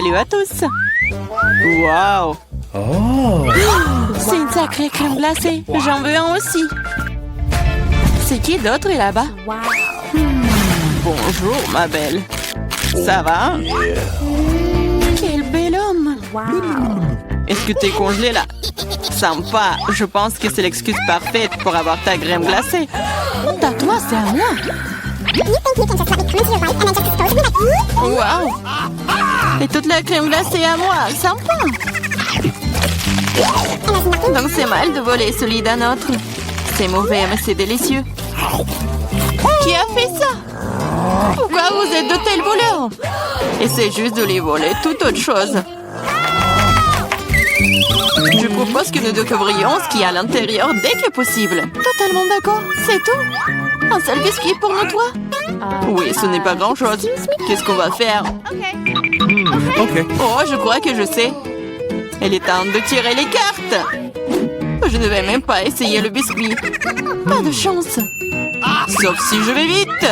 Salut à tous! Wow! C'est une sacrée crème glacée. J'en veux un aussi. C'est qui d'autre est là-bas? Bonjour, ma belle. Ça va? Quel bel homme! Est-ce que t'es congelé là? Sympa. Je pense que c'est l'excuse parfaite pour avoir ta crème glacée. À toi, c'est à moi. Wow! Et toute la crème glacée à moi. Sympa. Donc c'est mal de voler celui d'un autre. C'est mauvais, mais c'est délicieux. Qui a fait ça? Pourquoi vous êtes de tels voleurs? Essayez juste de les voler, toute autre chose. Je propose que nous découvrions ce qu'il y a à l'intérieur dès que possible. Totalement d'accord, c'est tout. Un seul biscuit pour nous trois? Oui, ce n'est pas grand-chose. Qu'est-ce qu'on va faire? Ok. Oh, je crois que je sais. Il est temps de tirer les cartes. Je ne vais même pas essayer le biscuit. Pas de chance. Sauf si je vais vite.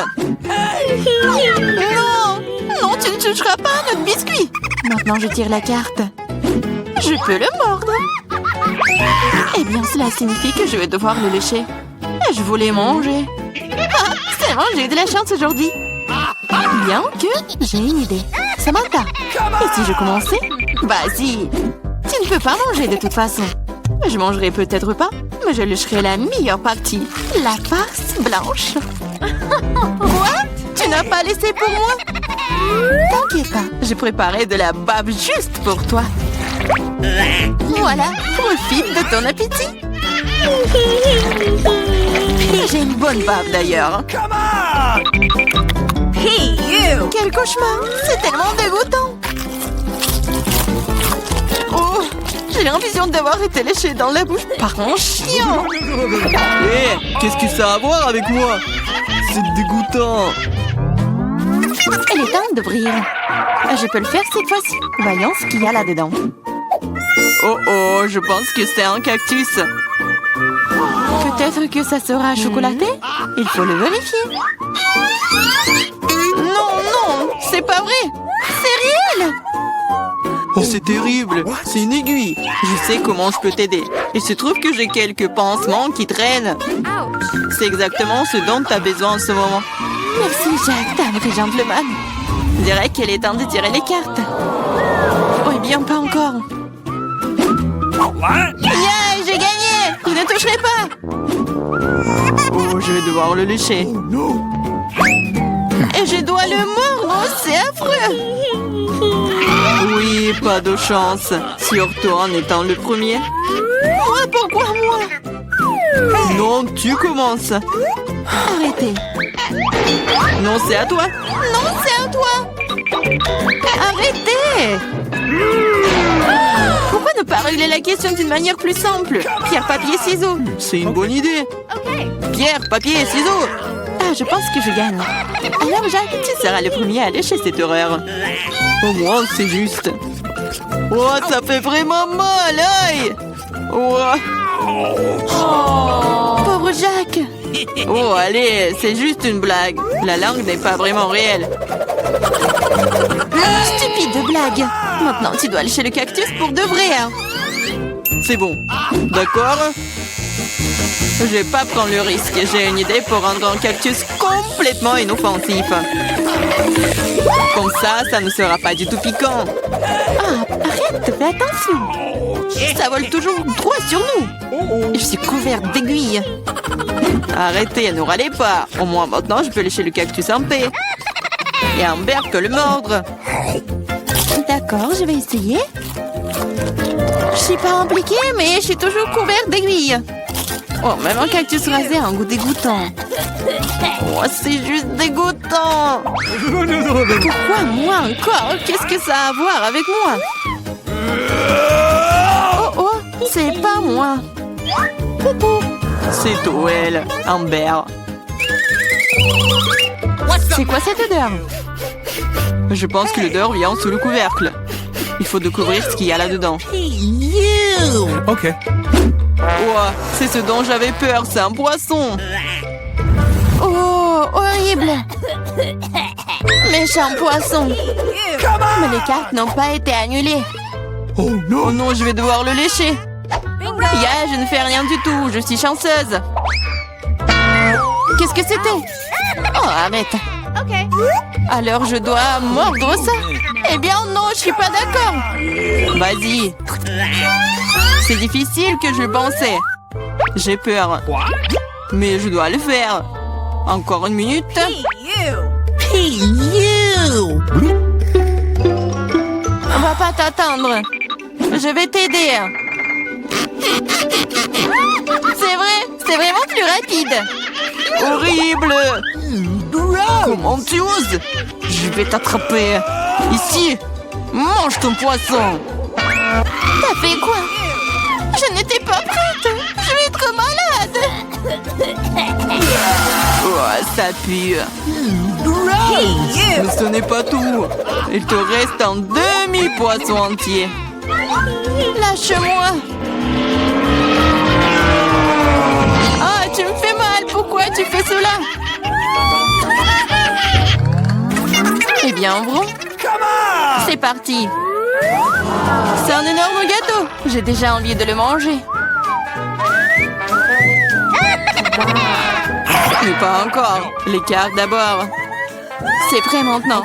Non! Non, tu ne toucheras pas à notre biscuit. Maintenant, je tire la carte. Je peux le mordre. Eh bien, cela signifie que je vais devoir le lécher. Je voulais manger. Ah, c'est bon, j'ai eu de la chance aujourd'hui. Bien que j'ai une idée. Samantha, et si je commençais? Vas-y. Tu ne peux pas manger de toute façon. Je mangerai peut-être pas, mais je lécherai la meilleure partie. La farce blanche. Quoi? Tu n'as pas laissé pour moi? T'inquiète pas, j'ai préparé de la bave juste pour toi. Voilà, profite de ton appétit. J'ai une bonne bave d'ailleurs. Hey, you! Quel cauchemar! C'est tellement dégoûtant! Oh! J'ai l'impression d'avoir été léchée dans la bouche par un chien! Hé, qu'est-ce que ça a à voir avec moi? C'est dégoûtant. Il est temps d'ouvrir. Je peux le faire cette fois-ci. Voyons ce qu'il y a là-dedans. Oh oh, je pense que c'est un cactus. Peut-être que ça sera chocolaté? Il faut le vérifier. Non, non, c'est pas vrai. C'est réel. Oh, c'est terrible. C'est une aiguille. Je sais comment je peux t'aider. Il se trouve que j'ai quelques pansements qui traînent. C'est exactement ce dont tu as besoin en ce moment. Merci, Jack, t'as un vrai gentleman. Je dirais qu'il est temps de tirer les cartes. Oh, bien, pas encore. Yeah, j'ai gagné. Je ne toucherai pas. Oh, je vais devoir le lécher. Et je dois le mordre. Oh, c'est affreux. Oui, pas de chance. Surtout en étant le premier. Moi, pourquoi moi? Non, tu commences. Arrêtez. Non, c'est à toi. Non, c'est à toi. Arrêtez. Pourquoi ne pas régler la question d'une manière plus simple? Pierre, papier, ciseaux. C'est une bonne idée. Pierre, papier, ciseaux. Ah, je pense que je gagne. Alors, Jacques, tu seras le premier à lécher cette horreur. Au moins, c'est juste. Oh, ça fait vraiment mal, aïe. Oh. Pauvre Jacques. Oh, allez, c'est juste une blague. La langue n'est pas vraiment réelle. Stupide blague. Maintenant, tu dois lécher le cactus pour de vrai. Hein. C'est bon. D'accord? Je vais pas prendre le risque. J'ai une idée pour rendre un cactus complètement inoffensif. Comme ça ne sera pas du tout piquant. Ah, arrête, fais attention. Ça vole toujours droit sur nous. Je suis couverte d'aiguilles. Arrêtez, ne râlez pas. Au moins maintenant, je peux lécher le cactus en paix. Et Amber peut le mordre. D'accord, je vais essayer. Je suis pas impliquée, mais je suis toujours couverte d'aiguilles. Oh, même un cactus rasé a un goût dégoûtant. Oh, c'est juste dégoûtant. Pourquoi moi encore? Qu'est-ce que ça a à voir avec moi? Oh, oh, c'est pas moi. Poupou. C'est Joël, Amber. C'est quoi cette odeur? Je pense que l'odeur vient sous le couvercle. Il faut découvrir ce qu'il y a là-dedans. Ok. Oh, c'est ce dont j'avais peur, c'est un poisson. Oh, horrible. Méchant poisson. Mais les cartes n'ont pas été annulées. Oh non, je vais devoir le lécher. Ya, je ne fais rien du tout. Je suis chanceuse. Qu'est-ce que c'était? Oh, arrête. Alors je dois mordre ça? Eh bien non, je suis pas d'accord. Vas-y. C'est difficile que je pensais. J'ai peur. Mais je dois le faire. Encore une minute. On va pas t'attendre. Je vais t'aider. C'est vrai, c'est vraiment plus rapide. Horrible! Comment tu oses? Je vais t'attraper. Ici. Mange ton poisson. T'as fait quoi? Je n'étais pas prête. Je vais être malade. Oh, ça pue. Mais ce n'est pas tout. Il te reste un demi-poisson entier. Lâche-moi. Ah, tu me fais mal. Pourquoi tu fais cela? Eh bien, ouvrons. C'est parti. C'est un énorme gâteau. J'ai déjà envie de le manger. Mais pas encore. Les cartes d'abord. C'est prêt maintenant.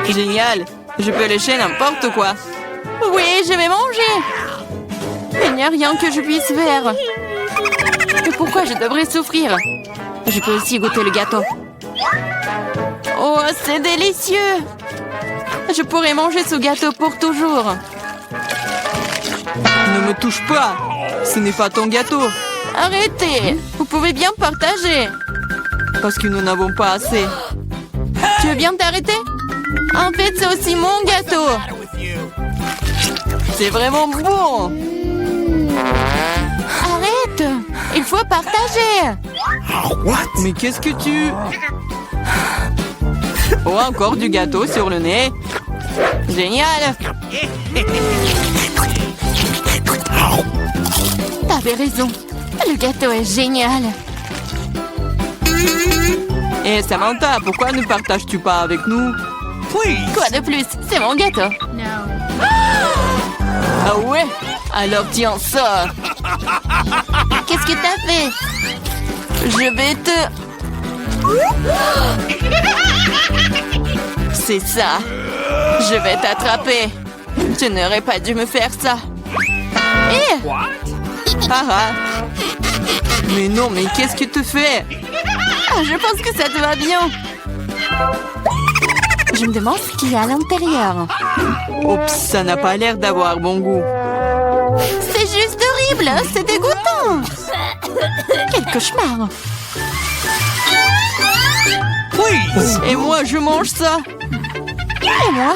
Génial. Je peux lécher n'importe quoi. Oui, je vais manger. Il n'y a rien que je puisse faire. Mais pourquoi je devrais souffrir? Je peux aussi goûter le gâteau. Oh, c'est délicieux. Je pourrais manger ce gâteau pour toujours. Ne me touche pas. Ce n'est pas ton gâteau. Arrêtez. Vous pouvez bien partager. Parce que nous n'avons pas assez. Tu veux bien t'arrêter? En fait, c'est aussi mon gâteau. C'est vraiment bon. Arrête. Il faut partager. Mais qu'est-ce que tu... Oh, encore du gâteau sur le nez. Génial. T'avais raison. Le gâteau est génial. Et Samantha, pourquoi ne partages-tu pas avec nous? Quoi de plus? C'est mon gâteau. Ah ouais? Alors tiens ça. Qu'est-ce que t'as fait? Je vais te... C'est ça. Je vais t'attraper. Tu n'aurais pas dû me faire ça. Eh! Ah ah. Mais non, mais qu'est-ce que tu fais? Ah, je pense que ça te va bien. Je me demande ce qu'il y a à l'intérieur. Oups, ça n'a pas l'air d'avoir bon goût. C'est juste horrible, c'est dégoûtant. Quel cauchemar. Et moi, je mange ça. Et moi?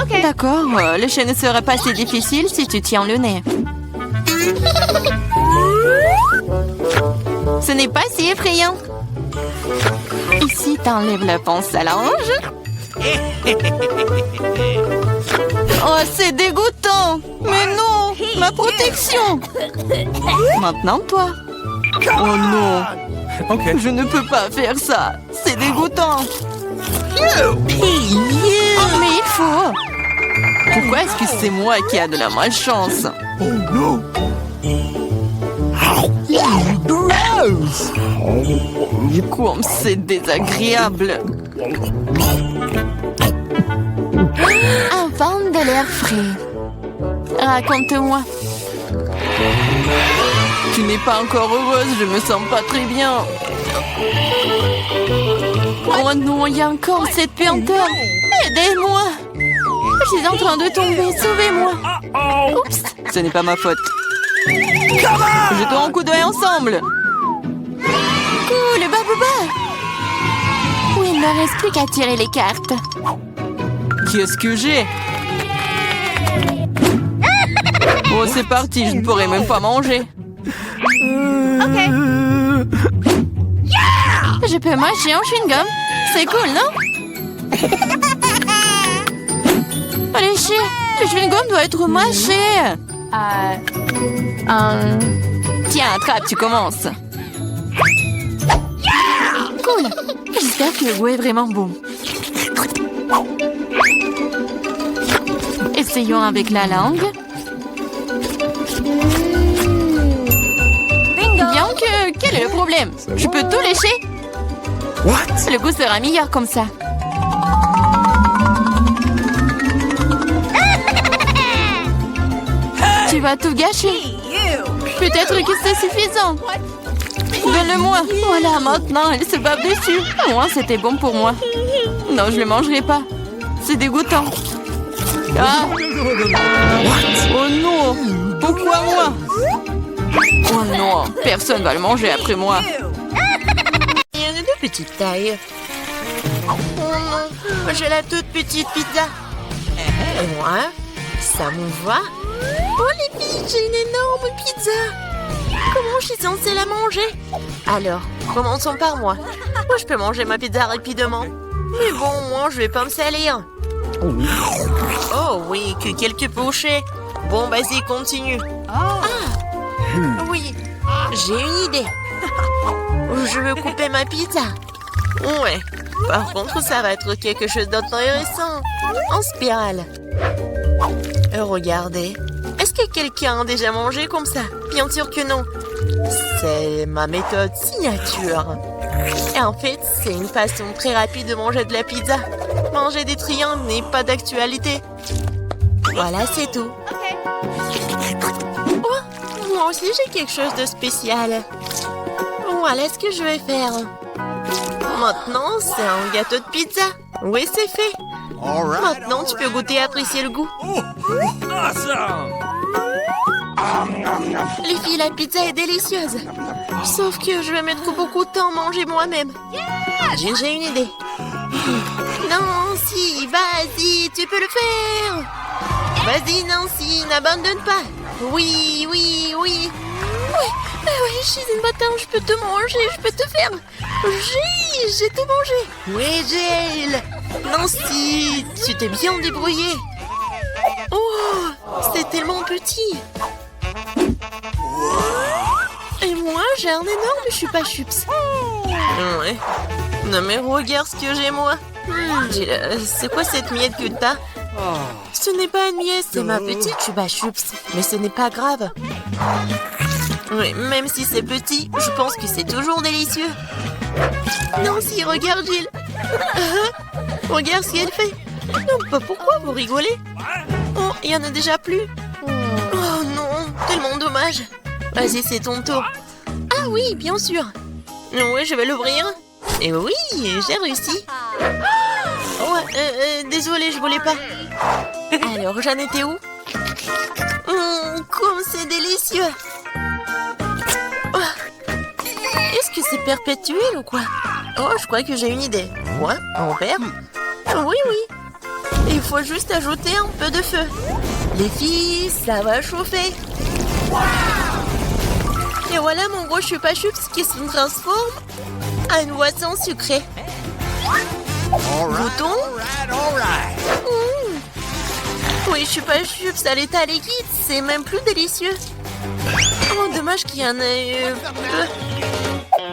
Ok. D'accord, le chien ne serait pas si difficile si tu tiens le nez. Ce n'est pas si effrayant. Ici, t'enlèves le pince à linge. Oh, c'est dégoûtant. Mais non, ma protection. Maintenant, toi. Oh non. Je ne peux pas faire ça. C'est dégoûtant. Mais il faut. Pourquoi est-ce que c'est moi qui a de la malchance? Oh non. Comme c'est désagréable. Un vent de l'air frais. Raconte-moi. Tu n'es pas encore heureuse, je me sens pas très bien. Oh non, il y a encore cette puanteur. Aidez-moi. Je suis en train de tomber, sauvez-moi. Oups. Ce n'est pas ma faute. Jetons un coup d'œil ensemble. Cool, babouba. Oui, il ne reste plus qu'à tirer les cartes. Qu'est-ce que j'ai? Oh, c'est parti, je ne pourrai même pas manger. Je peux mâcher un chewing-gum. C'est cool, non? Allez, chier. Le chewing-gum doit être mâché. Tiens, attrape, tu commences. Cool. J'espère que le goût est vraiment bon. Essayons avec la langue. Bien que... Quel est le problème? Je peux tout lécher? What? Le goût sera meilleur comme ça. Tu vas tout gâcher. Peut-être que c'est suffisant. Donne-le-moi. Voilà, maintenant, elle se bave dessus. Au moins, c'était bon pour moi. Non, je le mangerai pas. C'est dégoûtant. Ah. Oh non. Pourquoi moi? Oh non, personne va le manger après moi. Il y en a de petite taille. Oh non, j'ai la toute petite pizza. Et moi, ça me va. Oh les filles, j'ai une énorme pizza. Comment je suis censée la manger? Alors, commençons par moi. Moi, je peux manger ma pizza rapidement. Mais bon, moi, je vais pas me salir. Oh oui, que quelques bouchées. Bon, vas-y, continue. Ah, oui, j'ai une idée. Je veux couper ma pizza. Ouais, par contre, ça va être quelque chose d'intéressant. En spirale. Regardez. Est-ce que quelqu'un a déjà mangé comme ça? Bien sûr que non. C'est ma méthode signature. Et en fait, c'est une façon très rapide de manger de la pizza. Manger des triangles n'est pas d'actualité. Voilà, c'est tout. Oh, moi aussi, j'ai quelque chose de spécial. Voilà ce que je vais faire. Maintenant, c'est un gâteau de pizza. Oui, c'est fait. Maintenant, tu peux goûter et apprécier le goût. Les filles, la pizza est délicieuse. Sauf que je vais mettre beaucoup de temps à manger moi-même. J'ai une idée. Nancy, vas-y, tu peux le faire. Vas-y, Nancy, n'abandonne pas. Oui, oui, oui. Oui, je suis une bâtarde, je peux te manger, je peux te faire. J'ai tout mangé. Oui, Jill. Nancy, tu t'es bien débrouillée. Oh, c'est tellement petit. Et moi, j'ai un énorme chupa-chups. Ouais. Non mais regarde ce que j'ai moi. C'est quoi cette miette que t'as? Ce n'est pas une miette, c'est ma petite chupa-chups. Mais ce n'est pas grave. Oui, même si c'est petit, je pense que c'est toujours délicieux. Nancy, regarde Jill. Regarde ce qu'elle fait. Non, pourquoi vous rigolez? Oh, il y en a déjà plus. Oh non, tellement dommage. Vas-y, c'est ton tour. Ah oui, bien sûr. Oui, je vais l'ouvrir. Et oui, j'ai réussi. Oh, désolée, je voulais pas. Alors, j'en étais où? Comme c'est délicieux. Oh. Est-ce que c'est perpétuel ou quoi? Oh, je crois que j'ai une idée. Quoi? En verre? Oui, oui. Il faut juste ajouter un peu de feu. Les filles, ça va chauffer. Et voilà mon gros chupa-chups qui se transforme en une boisson sucrée. Bouton. Oui, chupa-chups à l'état liquide, c'est même plus délicieux. Oh, dommage qu'il y en ait peu.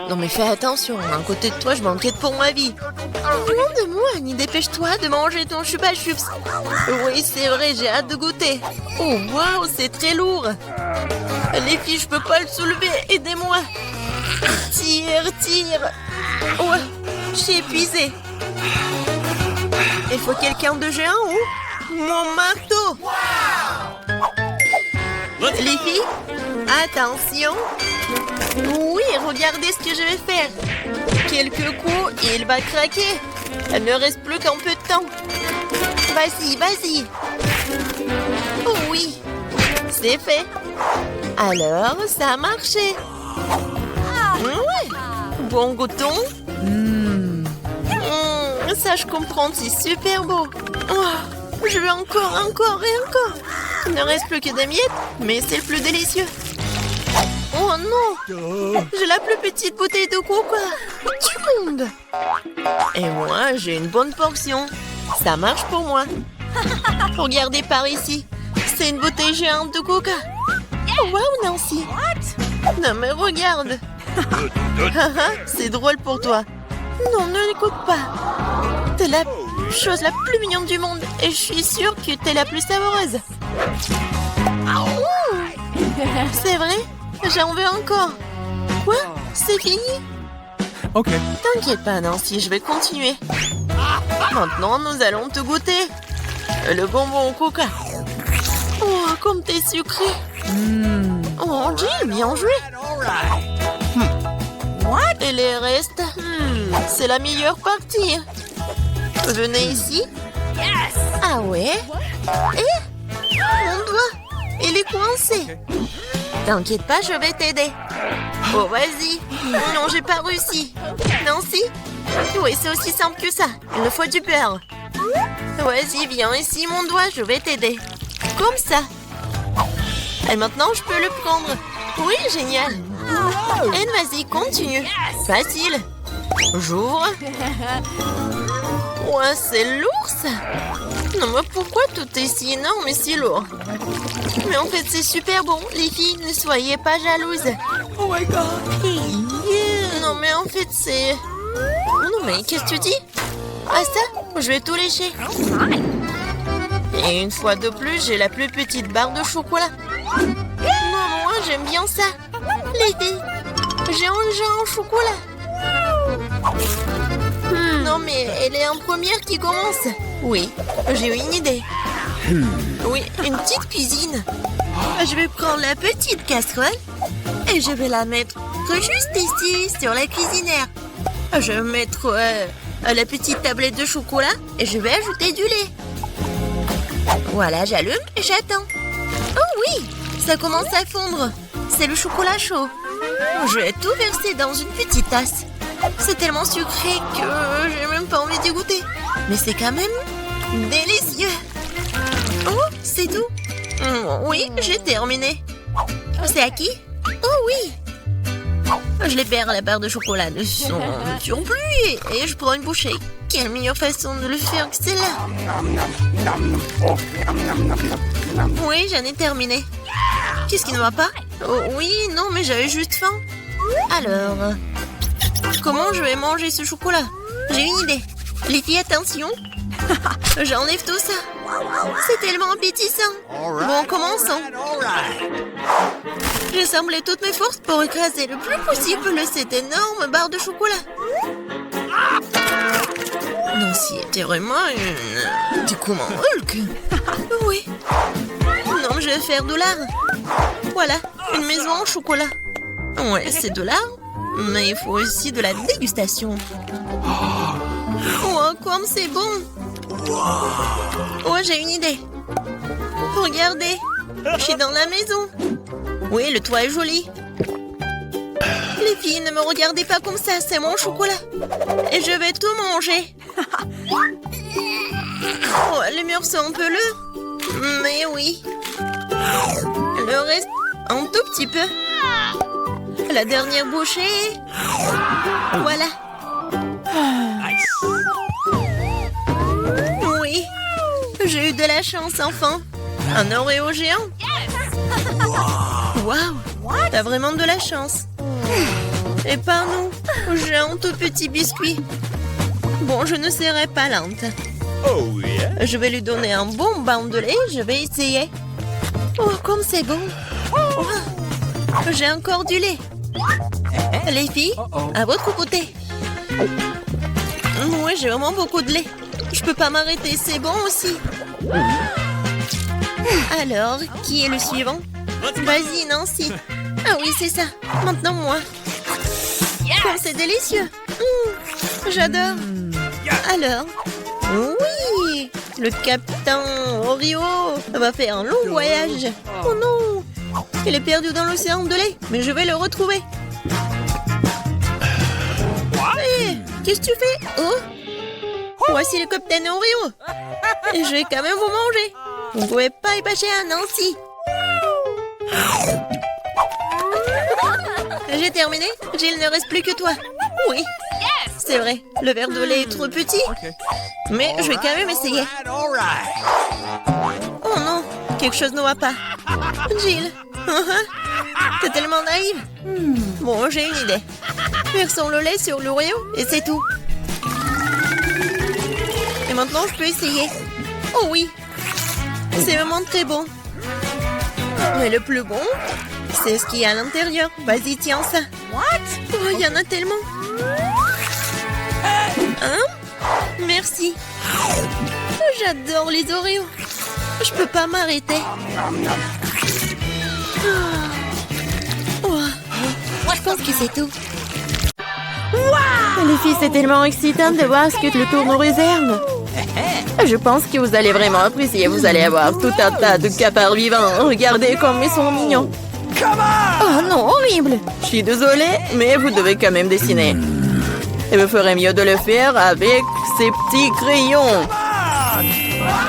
Non mais fais attention, à côté de toi, je m'inquiète pour ma vie. Non de moi, ni dépêche-toi de manger ton chupa-chups. Oui, c'est vrai, j'ai hâte de goûter. Oh, waouh, c'est très lourd. Les filles, je peux pas le soulever, aidez-moi. Tire. Ouais, je suis épuisée. Il faut quelqu'un de géant ou mon marteau. Les filles, attention. Oui, regardez ce que je vais faire. Quelques coups et il va craquer. Il ne reste plus qu'un peu de temps. Vas-y. Oh oui, c'est fait. Alors, ça a marché. Ouais. Bon goûton. Ça, je comprends, c'est super beau. Oh, je veux encore. Il ne reste plus que des miettes, mais c'est le plus délicieux. Oh non! J'ai la plus petite bouteille de coca du monde. Et moi, j'ai une bonne portion. Ça marche pour moi. Regardez par ici. C'est une bouteille géante de coca. Oh, wow, Nancy. Non mais regarde. C'est drôle pour toi. Non, ne l'écoute pas. T'es la chose la plus mignonne du monde et je suis sûre que t'es la plus savoureuse. C'est vrai? J'en veux encore. Quoi? C'est fini? OK. T'inquiète pas, Nancy, je vais continuer. Maintenant, nous allons te goûter. Le bonbon au coca. Oh, comme t'es sucré. Oh, Jill, bien joué. Et les restes? C'est la meilleure partie. Venez ici. Ah ouais? Et? Mon doigt, il est coincé. T'inquiète pas, je vais t'aider. Oh, vas-y. Non, j'ai pas réussi. Nancy? Oui, c'est aussi simple que ça. Il me faut du beurre. Vas-y, viens ici, mon doigt, je vais t'aider. Comme ça. Et maintenant, je peux le prendre. Oui, génial. Et vas-y, continue. Facile. J'ouvre. Ouais, c'est lourd, ça. Non, mais pourquoi tout est si énorme et si lourd? Mais en fait, c'est super bon. Les filles, ne soyez pas jalouses. Oh my God. Non, mais en fait, c'est... Non, mais qu'est-ce que tu dis? Ah, ça? Je vais tout lécher. Et une fois de plus, j'ai la plus petite barre de chocolat. Non, moi, j'aime bien ça. Les filles, j'ai un au chocolat. Non, mais elle est en première qui commence. Oui, j'ai une idée. Oui, une petite cuisine. Je vais prendre la petite casserole et je vais la mettre juste ici, sur la cuisinière. Je vais mettre la petite tablette de chocolat et je vais ajouter du lait. Voilà, j'allume et j'attends. Oh oui, ça commence à fondre. C'est le chocolat chaud. Je vais tout verser dans une petite tasse. C'est tellement sucré que j'ai même pas envie d'y goûter. Mais c'est quand même délicieux. Oh, c'est tout. Oui, j'ai terminé. C'est à qui? Oh oui. Je libère la barre de chocolat de son surplus et je prends une bouchée. Quelle meilleure façon de le faire que celle-là? Oui, j'en ai terminé. Qu'est-ce qui ne va pas? Oh, oui, non, mais j'avais juste faim. Alors, comment je vais manger ce chocolat? J'ai une idée. Les filles, attention. J'enlève tout ça. C'est tellement appétissant. Bon, commençons. J'ai semblé toutes mes forces pour écraser le plus possible cette énorme barre de chocolat. Nancy était vraiment une... Du coup, mon Hulk. Oui. Non, je vais faire de l'art. Voilà, une maison en chocolat. Ouais, c'est de l'art, mais il faut aussi de la dégustation. Oh, comme c'est bon. Oh, j'ai une idée. Regardez, je suis dans la maison. Oui, le toit est joli. Les filles, ne me regardez pas comme ça, c'est mon chocolat. Et je vais tout manger. Oh, les murs sont un peu leux. Mais oui. Le reste, un tout petit peu. La dernière bouchée. Voilà. Oui, j'ai eu de la chance, enfin. Un Oreo géant. Waouh, t'as vraiment de la chance. Et pas nous, j'ai un tout petit biscuit. Bon, je ne serai pas lente. Oh yeah. Je vais lui donner un bon bain de lait, je vais essayer. Oh, comme c'est bon. Oh, j'ai encore du lait. Les filles, à votre côté. Oui, j'ai vraiment beaucoup de lait. Je peux pas m'arrêter, c'est bon aussi. Alors, qui est le suivant? Vas-y, Nancy. Ah oui, c'est ça. Maintenant, moi. Comme c'est délicieux. J'adore. Alors, oui, le capitaine Oreo va faire un long voyage. Oh non, il est perdu dans l'océan de lait, mais je vais le retrouver. Hé, qu'est-ce que tu fais? Oh, voici le capitaine Oreo. Et je vais quand même vous manger. Vous ne pouvez pas y passer à Nancy. J'ai terminé. Jill, ne reste plus que toi. Oui. C'est vrai, le verre de lait est trop petit. Mais je vais quand même essayer. Oh non, quelque chose ne va pas. Jill, t'es tellement naïve. Bon, j'ai une idée. Versons le lait sur l'Oreo et c'est tout. Et maintenant, je peux essayer. Oh oui, c'est vraiment très bon. Mais le plus bon, c'est ce qu'il y a à l'intérieur. Vas-y, tiens ça. Oh, il y en a tellement. Hein? Merci. J'adore les Oreos. Je peux pas m'arrêter. Oh. Je pense que c'est tout. Les filles, c'est tellement excitant de voir ce que le tour nous réserve. Je pense que vous allez vraiment apprécier. Vous allez avoir tout un tas de cafards vivants. Regardez comme ils sont mignons. Oh non, horrible. Je suis désolée, mais vous devez quand même dessiner. Et vous ferez mieux de le faire avec ces petits crayons.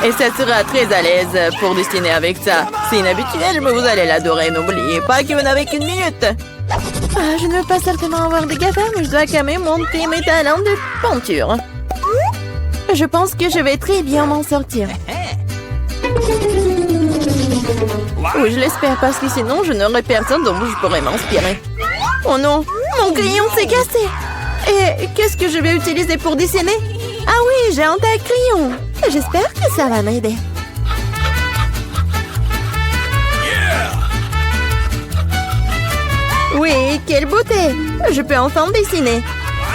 Et ça sera très à l'aise pour dessiner avec ça. C'est inhabituel, mais vous allez l'adorer. N'oubliez pas que vous n'avez qu'une minute. Ah, je ne veux pas certainement avoir des cafards, mais je dois quand même montrer mes talents de peinture. Je pense que je vais très bien m'en sortir. Oui, je l'espère, parce que sinon, je n'aurai personne dont je pourrais m'inspirer. Oh non, mon crayon s'est cassé. Et qu'est-ce que je vais utiliser pour dessiner? Ah oui, j'ai un tas de crayons. J'espère que ça va m'aider. Oui, quelle beauté! Je peux enfin dessiner.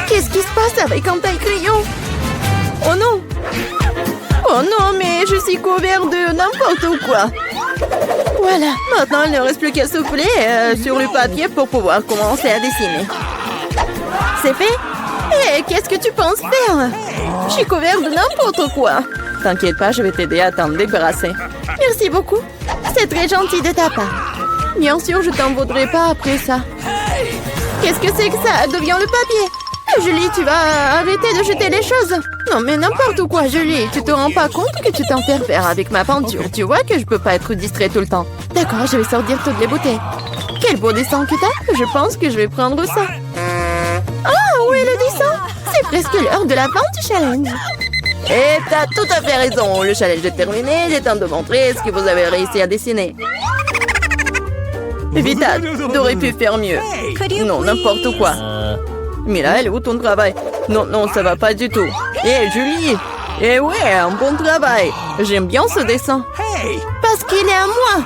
Qu'est-ce qui se passe avec un tas de crayons? Oh non! Oh non, mais je suis couvert de n'importe quoi. Voilà, maintenant il ne reste plus qu'à souffler sur le papier pour pouvoir commencer à dessiner. C'est fait? Hé, qu'est-ce que tu penses faire? Je suis couvert de n'importe quoi. T'inquiète pas, je vais t'aider à t'en débarrasser. Merci beaucoup. C'est très gentil de ta part. Bien sûr, je t'en voudrais pas après ça. Qu'est-ce que c'est que ça? Deviens le papier. Julie, tu vas arrêter de jeter les choses. Non, mais n'importe quoi, Julie. Tu te rends pas compte que tu t'en fais faire avec ma peinture. Tu vois que je peux pas être distrait tout le temps. D'accord, je vais sortir toutes les bouteilles. Quel beau dessin que t'as. Je pense que je vais prendre ça. Ah, où est le dessin? C'est presque l'heure de la fin du challenge. Et t'as tout à fait raison. Le challenge est terminé. Il est temps de montrer ce que vous avez réussi à dessiner. Vita, t'aurais pu faire mieux. Non, n'importe quoi. Mais là, elle est où ton travail? Non, non, ça va pas du tout. Hé, Julie! Eh ouais, un bon travail. J'aime bien ce dessin. Parce qu'il est à moi.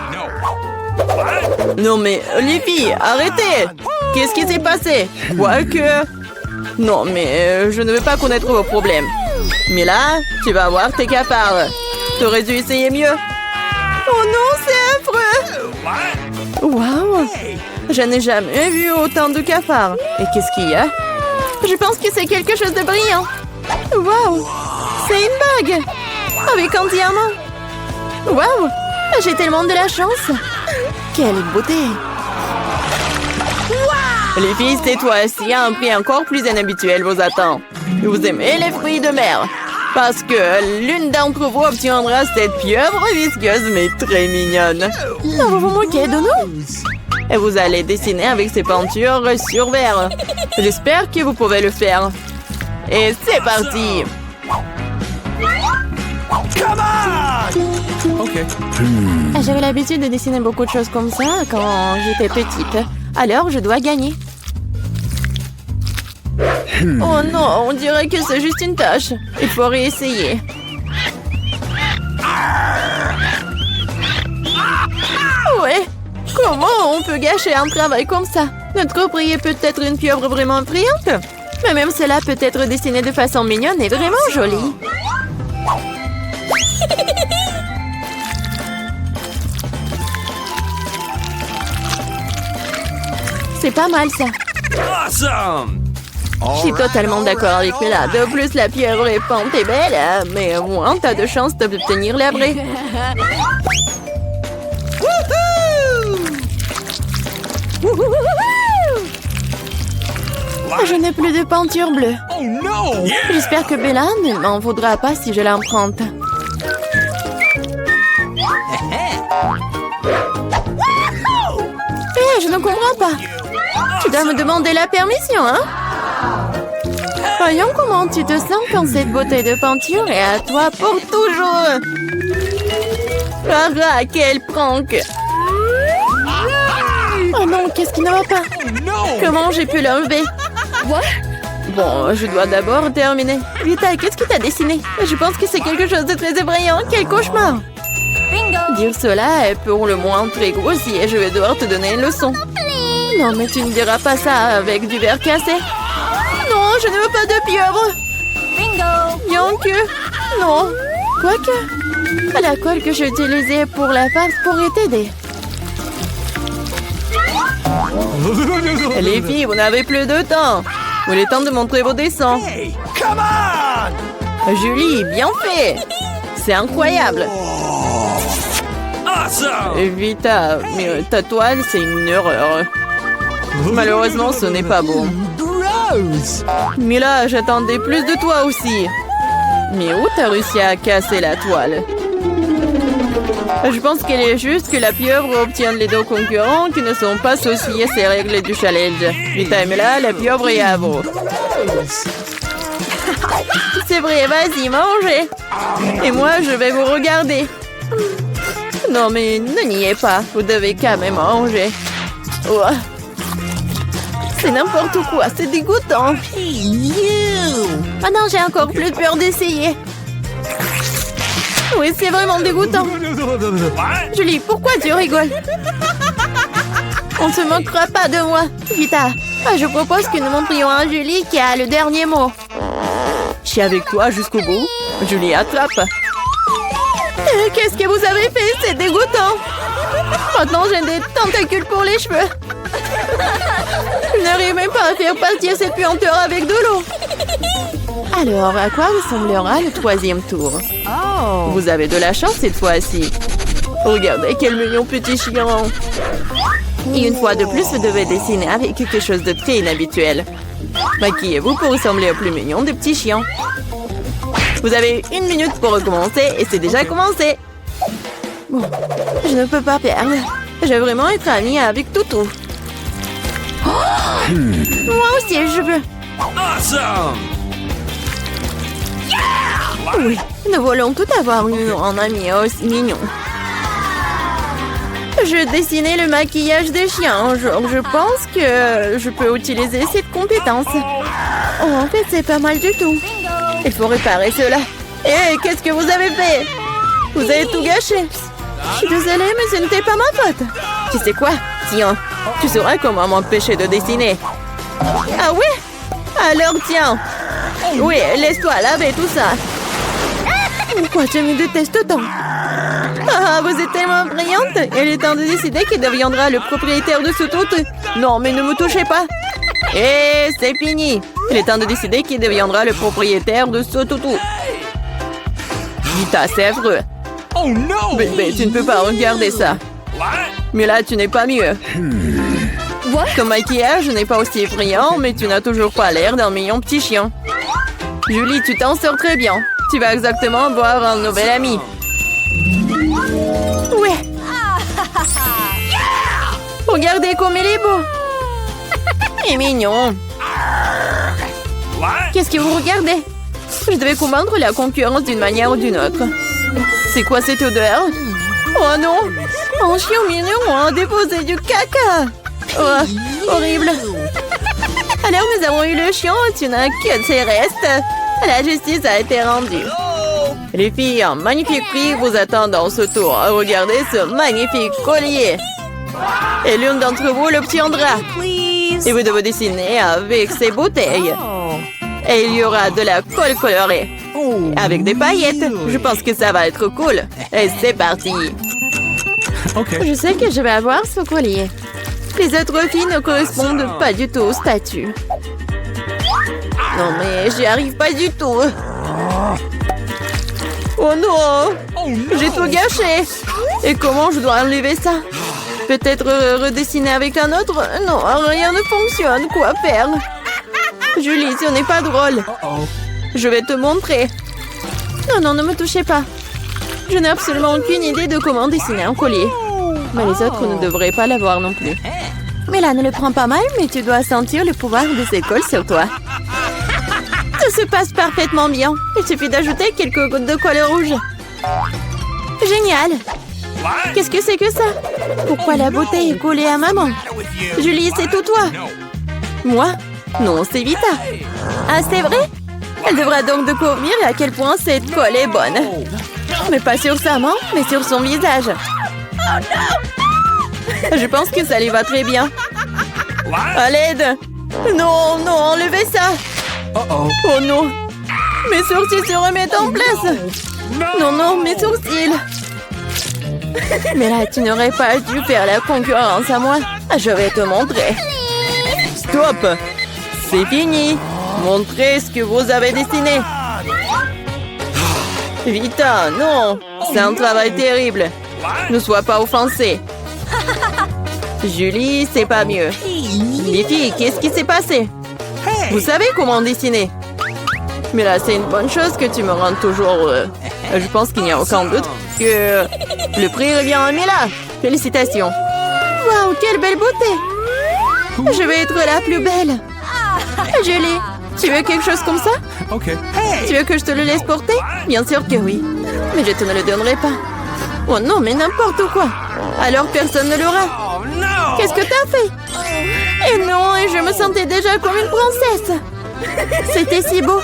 Non mais, les filles, arrêtez! Qu'est-ce qui s'est passé? Quoique... Non, mais je ne veux pas connaître vos problèmes. Mais là, tu vas avoir tes cafards. T'aurais dû essayer mieux. Oh non, c'est affreux! Waouh! Je n'ai jamais vu autant de cafards. Et qu'est-ce qu'il y a? Je pense que c'est quelque chose de brillant. Waouh! C'est une bague! Avec un diamant. Waouh! J'ai tellement de la chance. Quelle beauté! Les filles, cette fois-ci, un prix encore plus inhabituel vous attend. Vous aimez les fruits de mer? Parce que l'une d'entre vous obtiendra cette pieuvre visqueuse mais très mignonne. Non, vous vous moquez de nous? Et vous allez dessiner avec ces peintures sur verre. J'espère que vous pouvez le faire. Et c'est parti! Okay. J'avais l'habitude de dessiner beaucoup de choses comme ça quand j'étais petite. Alors, je dois gagner. Oh non, on dirait que c'est juste une tâche. Il faut réessayer. Ouais. Comment on peut gâcher un travail comme ça? Notre prix est peut-être une pieuvre vraiment brillante. Mais même cela peut être dessiné de façon mignonne et vraiment jolie. C'est pas mal ça. Awesome! Je suis totalement d'accord avec Bella. De plus, la pieuvre est peinte et belle, mais au moins t'as de chances d'obtenir la vraie. Je n'ai plus de peinture bleue. Oh no! J'espère que Bella ne m'en voudra pas si je l'emprunte. Hé, je ne comprends pas. Tu dois me demander la permission, hein? Voyons comment tu te sens quand cette beauté de peinture est à toi pour toujours. Ah, quel prank! Oh non, qu'est-ce qui ne va pas? Comment j'ai pu l'enlever? Bon, je dois d'abord terminer. Vita, qu'est-ce que t'as dessiné? Je pense que c'est quelque chose de très effrayant. Quel cauchemar! Dire cela est pour le moins très grossier. Je vais devoir te donner une leçon. Non, mais tu ne diras pas ça avec du verre cassé. Non, je ne veux pas de pieuvre. Yank, non. Quoique, la colle que j'ai utilisée pour la farce pourrait t'aider. Les filles, vous n'avez plus de temps. Il est temps de montrer vos dessins. Hey, come on! Julie, bien fait. C'est incroyable. Awesome! Vita, mais ta toile, c'est une erreur. Malheureusement, ce n'est pas bon. Gross! Mais là, j'attendais plus de toi aussi. Mais où t'as réussi à casser la toile? Je pense qu'il est juste que la pieuvre obtienne les deux concurrents qui ne sont pas associés à ces règles du challenge. Vita et Mela, la pieuvre et Avo. C'est vrai, vas-y, mangez. Et moi, je vais vous regarder. Non, mais ne niez pas. Vous devez quand même manger. Ouah. C'est n'importe quoi, c'est dégoûtant. Maintenant, j'ai encore plus peur d'essayer. Oui, c'est vraiment dégoûtant. Julie, pourquoi tu rigoles? On ne se moquera pas de moi. Vita, je propose que nous montrions à Julie qui a le dernier mot. Je suis avec toi jusqu'au bout. Julie, attrape. Qu'est-ce que vous avez fait? C'est dégoûtant. Maintenant, j'ai des tentacules pour les cheveux. Je n'arrive même pas à faire partir cette puanteur avec de l'eau. Alors, à quoi ressemblera le troisième tour? Vous avez de la chance cette fois-ci. Regardez quel mignon petit chien. Et une fois de plus, vous devez dessiner avec quelque chose de très inhabituel. Maquillez-vous pour ressembler au plus mignon des petits chiens. Vous avez 1 minute pour recommencer et c'est déjà commencé. Bon, je ne peux pas perdre. Je vais vraiment être amie avec Toutou. Moi aussi, je veux. Awesome! Oui, nous voulons tout avoir eu en ami aussi mignon. Je dessinais le maquillage des chiens. Je pense que je peux utiliser cette compétence. Oh, en fait, c'est pas mal du tout. Il faut réparer cela. Hé, qu'est-ce que vous avez fait? Vous avez tout gâché. Je suis désolée, mais ce n'était pas ma faute. Tu sais quoi? Tiens, tu sauras comment m'empêcher de dessiner. Ah oui? Alors tiens. Oui, laisse-toi laver tout ça. Pourquoi je me déteste tant? Ah, vous êtes tellement brillante. Il est temps de décider qui deviendra le propriétaire de ce toutou. Non, mais ne me touchez pas. Et c'est fini. Il est temps de décider qui deviendra le propriétaire de ce toutou. Vita, c'est affreux. Oh no! Bébé, tu ne peux pas regarder ça. What? Mais là, tu n'es pas mieux. Ton maquillage n'est pas aussi effrayant, mais tu n'as toujours pas l'air d'un mignon petit chien. Julie, tu t'en sors très bien. Tu vas exactement voir un nouvel ami. Ouais. Regardez comme il est beau. Il est mignon. What? Qu'est-ce que vous regardez? Je devais combattre la concurrence d'une manière ou d'une autre. C'est quoi cette odeur? Oh non! Un chien mignon a déposé du caca! Oh, horrible! Alors nous avons eu le chien, tu n'as que ses restes. La justice a été rendue. Les filles, un magnifique prix vous attend dans ce tour. Regardez ce magnifique collier. Et l'une d'entre vous l'obtiendra. Et vous devez dessiner avec ces bouteilles. Et il y aura de la colle colorée. Avec des paillettes. Je pense que ça va être cool. Et c'est parti. Je sais que je vais avoir ce collier. Les autres filles ne correspondent pas du tout au statut. Non mais j'y arrive pas du tout. Oh non! J'ai tout gâché. Et comment je dois enlever ça? Peut-être redessiner avec un autre? Non, rien ne fonctionne. Quoi faire? Julie, ce n'est pas drôle. Je vais te montrer. Non, non, ne me touchez pas. Je n'ai absolument aucune idée de comment dessiner un collier. Mais les autres ne devraient pas l'avoir non plus. Mais là, ne le prends pas mal, mais tu dois sentir le pouvoir de cette colle sur toi. Tout se passe parfaitement bien. Il suffit d'ajouter quelques gouttes de colle rouge. Génial! Qu'est-ce que c'est que ça? Pourquoi la bouteille est collée à maman? Julie, c'est tout toi. Moi? Non, c'est Vita. Ah, c'est vrai? Elle devra donc découvrir à quel point cette colle est bonne. Mais pas sur sa main, mais sur son visage. Je pense que ça lui va très bien. À l'aide! Non, non, enlevez ça! Uh-oh. Oh non! Mes sourcils se remettent en place! Non, non, mes sourcils! Mais là, tu n'aurais pas dû faire la concurrence à moi. Je vais te montrer. Stop! C'est fini! Montrez ce que vous avez dessiné. Vita, non! C'est un travail terrible. Ne sois pas offensée. Julie, c'est pas mieux. Les filles, qu'est-ce qui s'est passé? Vous savez comment dessiner? Mais là, c'est une bonne chose que tu me rendes toujours... Je pense qu'il n'y a aucun doute que le prix revient à Mila. Félicitations. Waouh, quelle belle beauté. Je vais être la plus belle. Julie, tu veux quelque chose comme ça? Okay. Tu veux que je te le laisse porter? Bien sûr que oui. Mais je te ne le donnerai pas. Oh non, mais n'importe quoi. Alors personne ne l'aura. Oh no! Qu'est-ce que t'as fait? Et non, et je me sentais déjà comme une princesse. C'était si beau.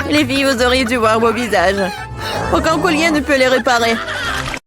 Les filles, vous auriez dû voir vos visages. Aucun collier ne peut les réparer.